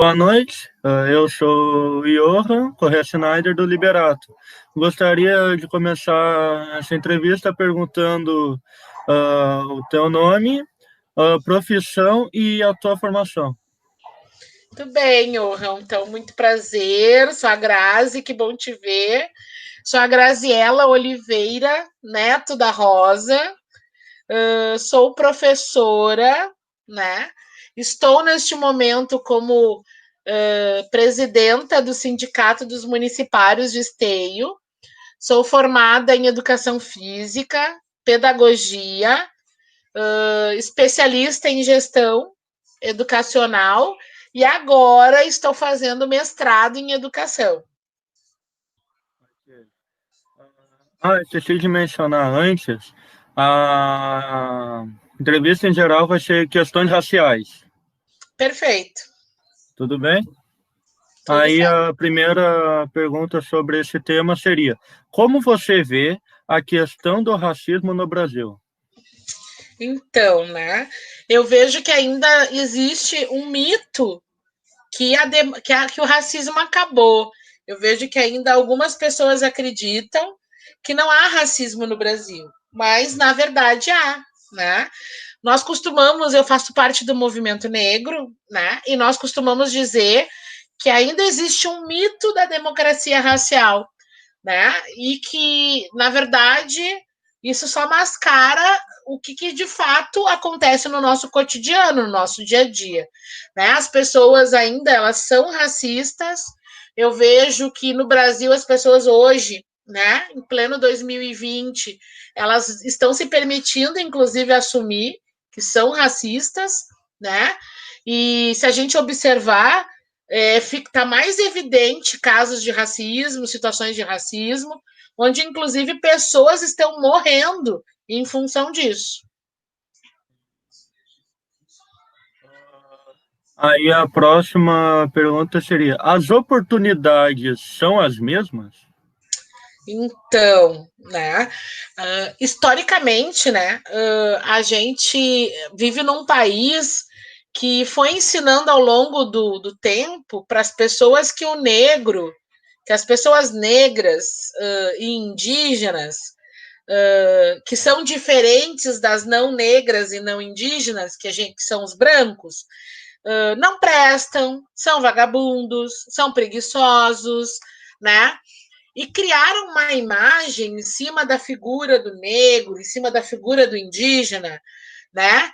Boa noite, eu sou o Johan Corrêa Schneider do Liberato. Gostaria de começar essa entrevista perguntando o teu nome, profissão e a tua formação. Muito bem, Johan. Então, muito prazer. Sou a Grazi, que bom te ver. Sou a Graziela Oliveira, neto da Rosa. Sou professora, né? Estou neste momento como presidenta do Sindicato dos Municipários de Esteio. Sou formada em Educação Física, Pedagogia, especialista em Gestão Educacional e agora estou fazendo mestrado em Educação. Esqueci de mencionar antes, a entrevista em geral vai ser questões raciais. Perfeito. Tudo bem? Tudo Aí certo. a primeira pergunta sobre esse tema seria: como você vê a questão do racismo no Brasil? Então, né? Eu vejo que ainda existe um mito que o racismo acabou. Eu vejo que ainda algumas pessoas acreditam que não há racismo no Brasil, mas na verdade há, né? Nós costumamos, eu faço parte do movimento negro, né? E nós costumamos dizer que ainda existe um mito da democracia racial, né? E que, na verdade, isso só mascara o que de fato acontece no nosso cotidiano, no nosso dia a dia, né? As pessoas ainda elas são racistas. Eu vejo que no Brasil as pessoas hoje, né, em pleno 2020, elas estão se permitindo, inclusive, assumir que são racistas, né? E se a gente observar, fica mais evidente casos de racismo, situações de racismo, onde inclusive pessoas estão morrendo em função disso. Aí a próxima pergunta seria: as oportunidades são as mesmas? Então, né, historicamente, né, a gente vive num país que foi ensinando ao longo do tempo para as pessoas que o negro, que as pessoas negras e indígenas, que são diferentes das não negras e não indígenas, que são os brancos, não prestam, são vagabundos, são preguiçosos, né? E criaram uma imagem em cima da figura do negro, em cima da figura do indígena, né?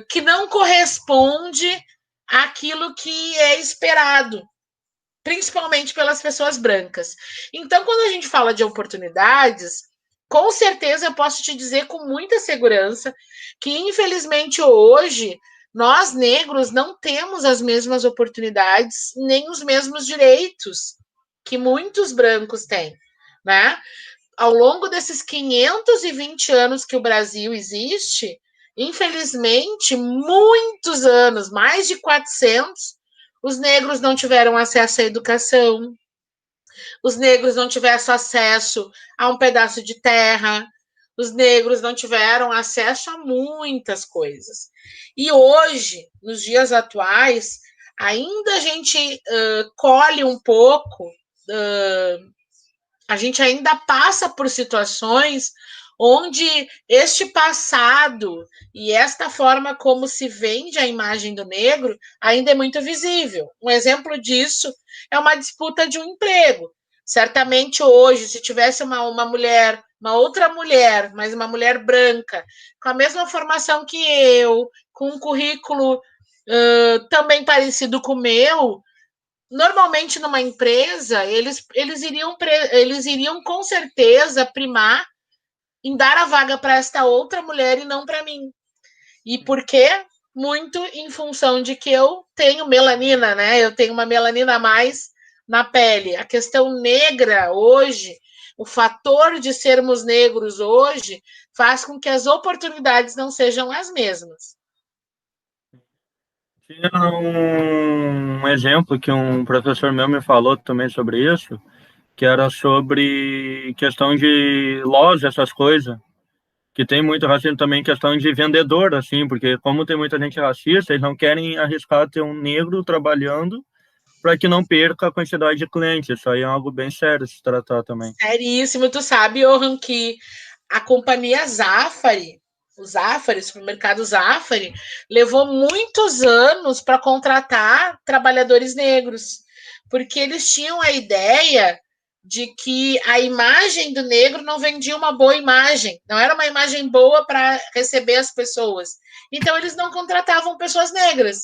Que não corresponde àquilo que é esperado, principalmente pelas pessoas brancas. Então, quando a gente fala de oportunidades, com certeza eu posso te dizer com muita segurança que, infelizmente, hoje nós negros não temos as mesmas oportunidades nem os mesmos direitos que muitos brancos têm, né? Ao longo desses 520 anos que o Brasil existe, infelizmente, muitos anos, mais de 400, os negros não tiveram acesso à educação, os negros não tiveram acesso a um pedaço de terra, os negros não tiveram acesso a muitas coisas. E hoje, nos dias atuais, ainda a gente colhe um pouco, a gente ainda passa por situações onde este passado e esta forma como se vende a imagem do negro ainda é muito visível. Um exemplo disso é uma disputa de um emprego. Certamente hoje, se tivesse uma mulher, uma outra mulher, mas uma mulher branca, com a mesma formação que eu, com um currículo também parecido com o meu, normalmente numa empresa, eles iriam com certeza primar em dar a vaga para esta outra mulher e não para mim. E por quê? Muito em função de que eu tenho melanina, né? Eu tenho uma melanina a mais na pele. A questão negra hoje, o fator de sermos negros hoje, faz com que as oportunidades não sejam as mesmas. Tinha um exemplo que um professor meu me falou também sobre isso, que era sobre questão de loja, essas coisas. que tem muito racismo também, questão de vendedor, assim, porque como tem muita gente racista, eles não querem arriscar ter um negro trabalhando para que não perca a quantidade de clientes. Isso aí é algo bem sério se tratar também. Seríssimo. Tu sabe, Johan, que a companhia Zafari, o Zafari, o supermercado Zafari, levou muitos anos para contratar trabalhadores negros, porque eles tinham a ideia de que a imagem do negro não vendia uma boa imagem, não era uma imagem boa para receber as pessoas. Então, eles não contratavam pessoas negras.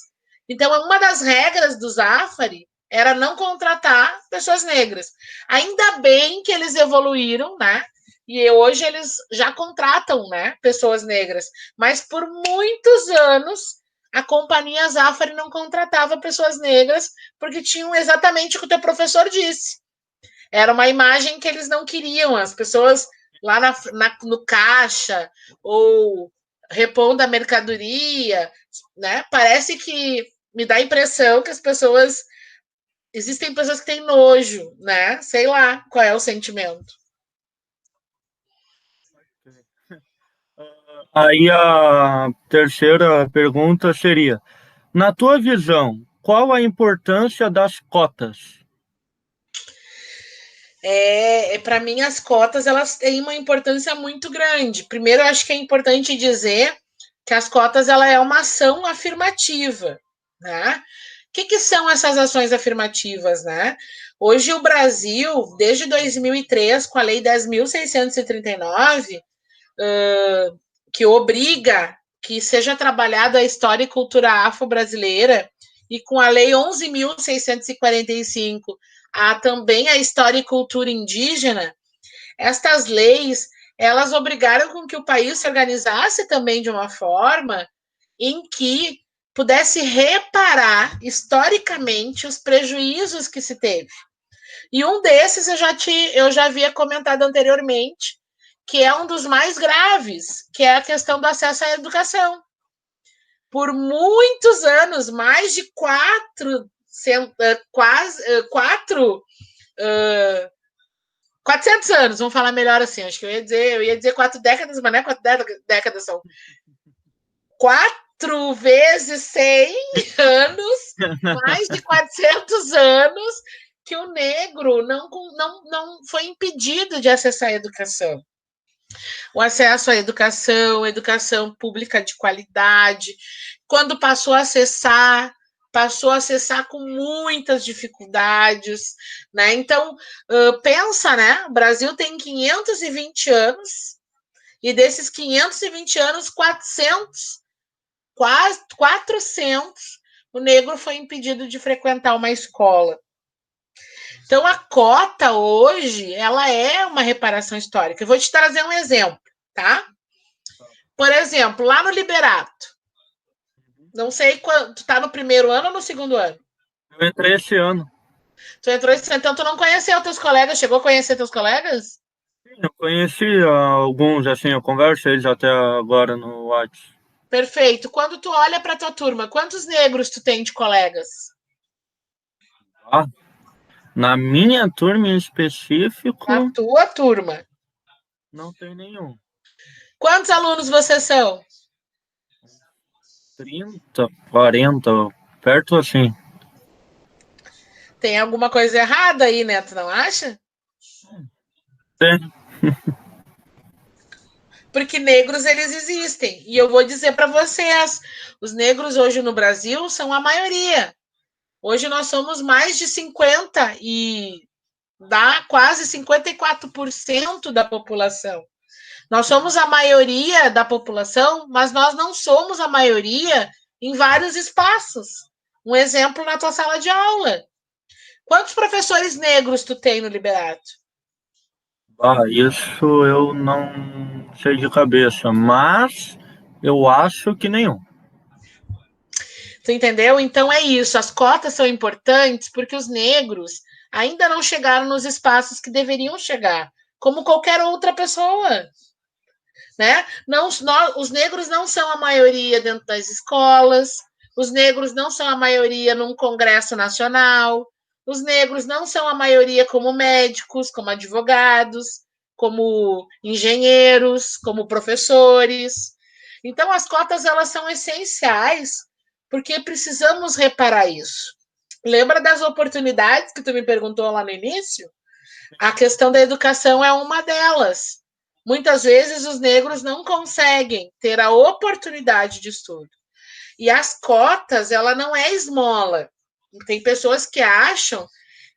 Então, uma das regras do Zafari era não contratar pessoas negras. Ainda bem que eles evoluíram, né? E hoje eles já contratam, né, pessoas negras. Mas por muitos anos a companhia Zafari não contratava pessoas negras porque tinham exatamente o que o teu professor disse. Era uma imagem que eles não queriam. As pessoas lá no caixa ou repondo a mercadoria, né? Parece que me dá a impressão que as pessoas existem pessoas que têm nojo, né? Sei lá qual é o sentimento. Aí a terceira pergunta seria: na tua visão, qual a importância das cotas? Para mim, as cotas elas têm uma importância muito grande. Primeiro, eu acho que é importante dizer que as cotas ela é uma ação afirmativa, né? O que são essas ações afirmativas, né? Hoje o Brasil, desde 2003, com a Lei 10.639, que obriga que seja trabalhada a história e cultura afro-brasileira, e com a Lei 11.645, também a história e cultura indígena, estas leis, elas obrigaram com que o país se organizasse também de uma forma em que pudesse reparar historicamente os prejuízos que se teve. E um desses eu já havia comentado anteriormente, que é um dos mais graves, que é a questão do acesso à educação. Por muitos anos, mais de quatro 400 anos, vamos falar melhor assim, acho que eu ia dizer 4 décadas, mas não é 4 décadas, são 4 vezes 100 anos, mais de 400 anos, que o negro não foi impedido de acessar a educação. O acesso à educação, educação pública de qualidade. Quando passou a acessar com muitas dificuldades, né? Então, pensa, né? O Brasil tem 520 anos, e desses 520 anos, 400, quase 400, o negro foi impedido de frequentar uma escola. Então, a cota hoje, ela é uma reparação histórica. Eu vou te trazer um exemplo, tá? Por exemplo, lá no Liberato, não sei quando, tu tá no primeiro ano ou no segundo ano? Eu entrei esse ano. Tu entrou esse ano, então tu não conheceu teus colegas, chegou a conhecer teus colegas? Eu conheci alguns, assim, eu converso eles até agora no WhatsApp. Perfeito. Quando tu olha para tua turma, quantos negros tu tem de colegas? Ah, na minha turma em Na específico, tua turma. não tem nenhum. Quantos alunos vocês são? 30, 40, perto assim. Tem alguma coisa errada aí, né? Tu não acha? Tem. Porque negros eles existem. E eu vou dizer para vocês, os negros hoje no Brasil são a maioria. Hoje nós somos mais de 50 e dá quase 54% da população. Nós somos a maioria da população, mas nós não somos a maioria em vários espaços. Um exemplo na tua sala de aula. Quantos professores negros tu tem no Liberato? Ah, isso eu não sei de cabeça, mas eu acho que nenhum. Tu entendeu? Então é isso. As cotas são importantes porque os negros ainda não chegaram nos espaços que deveriam chegar, como qualquer outra pessoa. Né? Não, os negros não são a maioria dentro das escolas, os negros não são a maioria num congresso nacional, os negros não são a maioria como médicos, como advogados, como engenheiros, como professores. Então, as cotas elas são essenciais, porque precisamos reparar isso. Lembra das oportunidades que tu me perguntou lá no início? A questão da educação é uma delas. Muitas vezes os negros não conseguem ter a oportunidade de estudo. E as cotas, ela não é esmola. Tem pessoas que acham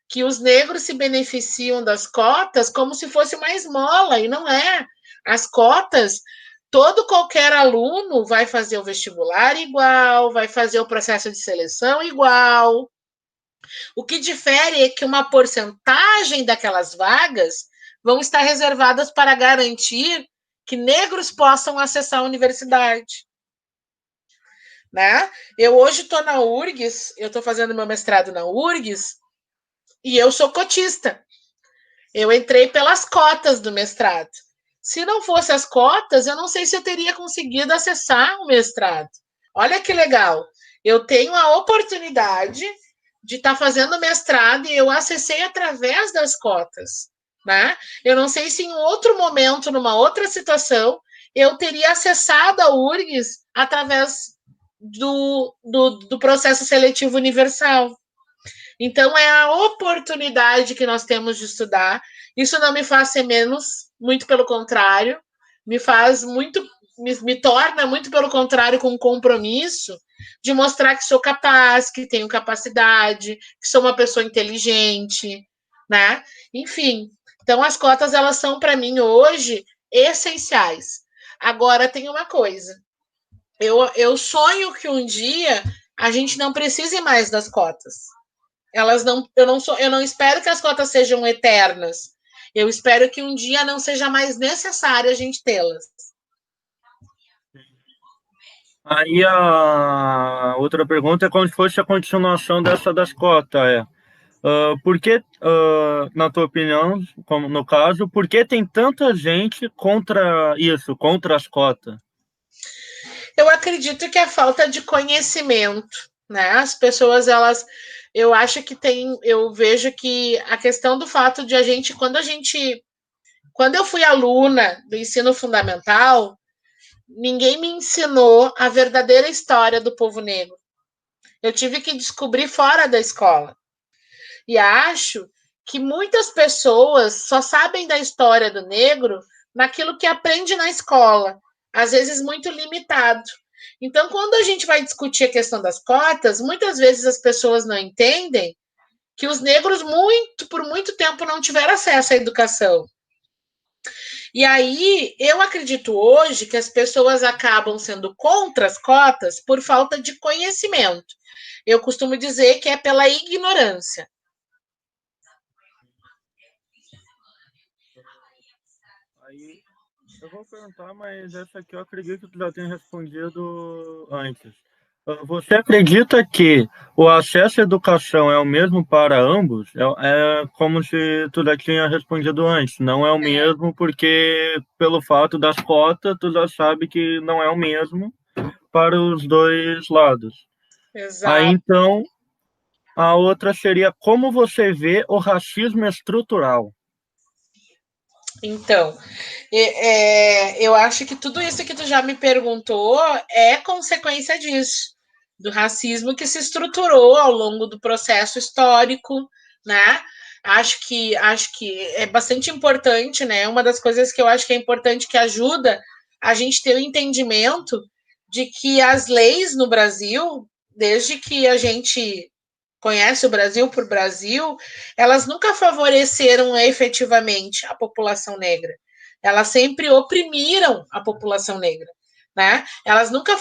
que os negros se beneficiam das cotas como se fosse uma esmola, e não é. As cotas, todo qualquer aluno vai fazer o vestibular igual, vai fazer o processo de seleção igual. O que difere é que uma porcentagem daquelas vagas vão estar reservadas para garantir que negros possam acessar a universidade. Né? Eu hoje estou na URGS, eu estou fazendo meu mestrado na URGS, e eu sou cotista. Eu entrei pelas cotas do mestrado. Se não fosse as cotas, eu não sei se eu teria conseguido acessar o mestrado. Olha que legal. Eu tenho a oportunidade de estar fazendo mestrado e eu acessei através das cotas. Né? Eu não sei se em outro momento, numa outra situação, eu teria acessado a URGS através do processo seletivo universal. Então, é a oportunidade que nós temos de estudar. Isso não me faz ser menos, muito pelo contrário, me faz muito, me torna muito pelo contrário com um compromisso de mostrar que sou capaz, que tenho capacidade, que sou uma pessoa inteligente, né? Enfim, então as cotas elas são para mim hoje essenciais. Agora tem uma coisa, eu sonho que um dia a gente não precise mais das cotas. Elas não, eu não espero que as cotas sejam eternas. Eu espero que um dia não seja mais necessário a gente tê-las. Aí a outra pergunta é como se fosse a continuação dessa das cotas, por que, na tua opinião, como no caso, por que tem tanta gente contra isso, contra as cotas? Eu acredito que é falta de conhecimento, né? As pessoas, elas, eu acho que tem, eu vejo que a questão do fato de quando eu fui aluna do ensino fundamental, ninguém me ensinou a verdadeira história do povo negro. Eu tive que descobrir fora da escola. E acho que muitas pessoas só sabem da história do negro naquilo que aprende na escola, às vezes muito limitado. Então, quando a gente vai discutir a questão das cotas, muitas vezes as pessoas não entendem que os negros por muito tempo não tiveram acesso à educação. E aí, eu acredito hoje que as pessoas acabam sendo contra as cotas por falta de conhecimento. Eu costumo dizer que é pela ignorância. Aí eu vou perguntar, mas essa aqui eu acredito que tu já tenha respondido antes. Você acredita que o acesso à educação é o mesmo para ambos? É como se tu já tinha respondido antes. Não é o mesmo porque, pelo fato das cotas, tu já sabe que não é o mesmo para os dois lados. Aí, Exato. então, a outra seria como você vê o racismo estrutural? Então, eu acho que tudo isso que tu já me perguntou é consequência disso, do racismo que se estruturou ao longo do processo histórico, né? Acho que é bastante importante, né? Uma das coisas que eu acho que é importante que ajuda a gente ter o entendimento de que as leis no Brasil, desde que a gente conhece o Brasil por Brasil, elas nunca favoreceram efetivamente a população negra. Elas sempre oprimiram a população negra. Né? Elas nunca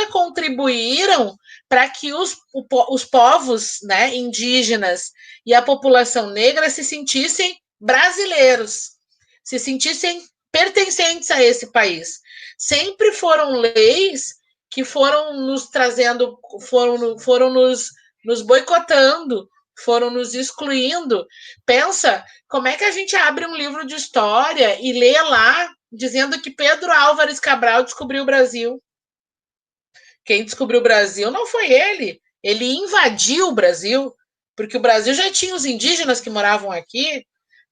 contribuíram para que os povos, né, indígenas e a população negra se sentissem brasileiros, se sentissem pertencentes a esse país. Sempre foram leis que foram nos trazendo, foram nos boicotando, foram nos excluindo. Pensa, como é que a gente abre um livro de história e lê lá dizendo que Pedro Álvares Cabral descobriu o Brasil? Quem descobriu o Brasil não foi ele. Ele invadiu o Brasil, porque o Brasil já tinha os indígenas que moravam aqui,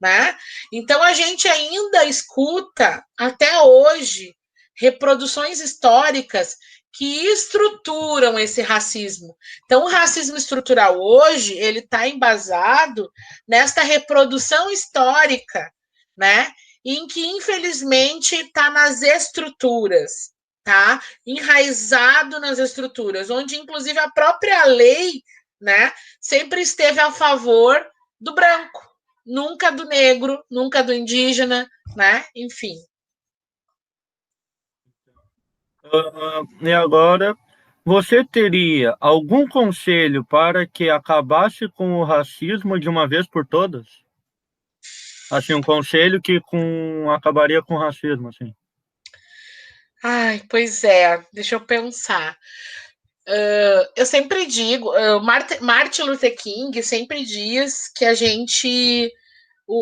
né? Então a gente ainda escuta até hoje reproduções históricas que estruturam esse racismo. Então o racismo estrutural hoje ele está embasado nesta reprodução histórica, né? Em que infelizmente está nas estruturas, tá? Enraizado nas estruturas, onde inclusive a própria lei, né, sempre esteve a favor do branco, nunca do negro, nunca do indígena, né? Enfim. E agora, você teria algum conselho para que acabasse com o racismo de uma vez por todas? Assim, um conselho que acabaria com o racismo, assim. Ai, pois é, deixa eu pensar. Eu sempre digo, Martin Luther King sempre diz que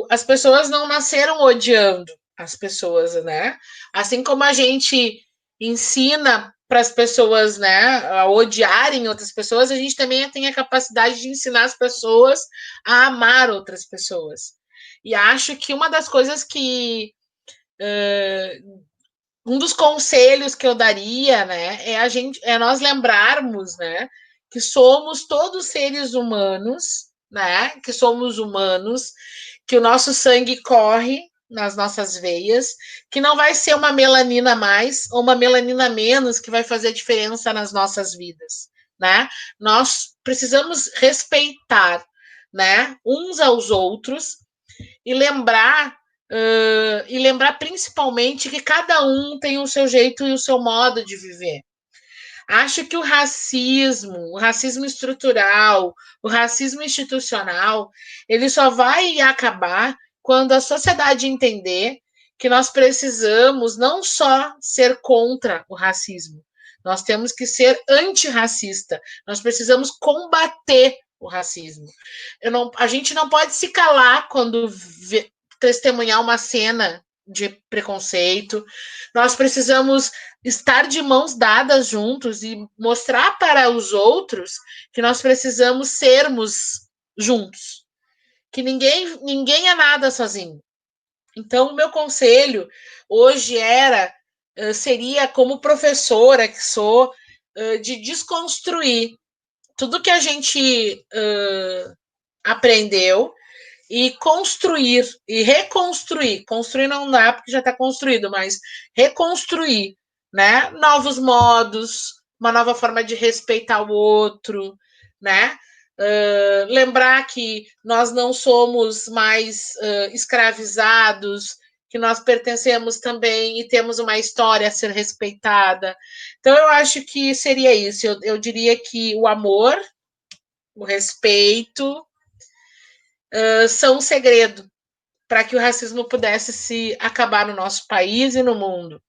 as pessoas não nasceram odiando as pessoas, né? Assim como a gente ensina para as pessoas, né, a odiarem outras pessoas, a gente também tem a capacidade de ensinar as pessoas a amar outras pessoas. E acho que uma das coisas que um dos conselhos que eu daria, né, é nós lembrarmos, né, que somos todos seres humanos, né, que somos humanos, que o nosso sangue corre nas nossas veias, que não vai ser uma melanina mais ou uma melanina menos que vai fazer diferença nas nossas vidas, né? Nós precisamos respeitar, né, uns aos outros e lembrar principalmente que cada um tem o seu jeito e o seu modo de viver. Acho que o racismo estrutural, o racismo institucional, ele só vai acabar quando a sociedade entender que nós precisamos não só ser contra o racismo, nós temos que ser antirracista, nós precisamos combater o racismo. A gente não pode se calar quando testemunhar uma cena de preconceito, nós precisamos estar de mãos dadas juntos e mostrar para os outros que nós precisamos sermos juntos, que ninguém é nada sozinho. Então, o meu conselho hoje seria como professora que sou, de desconstruir tudo que a gente aprendeu e construir e reconstruir. Construir não dá porque já está construído, mas reconstruir, né? Novos modos, uma nova forma de respeitar o outro, né? Lembrar que nós não somos mais escravizados, que nós pertencemos também e temos uma história a ser respeitada. Então, eu acho que seria isso. Eu diria que o amor, o respeito, são um segredo para que o racismo pudesse se acabar no nosso país e no mundo.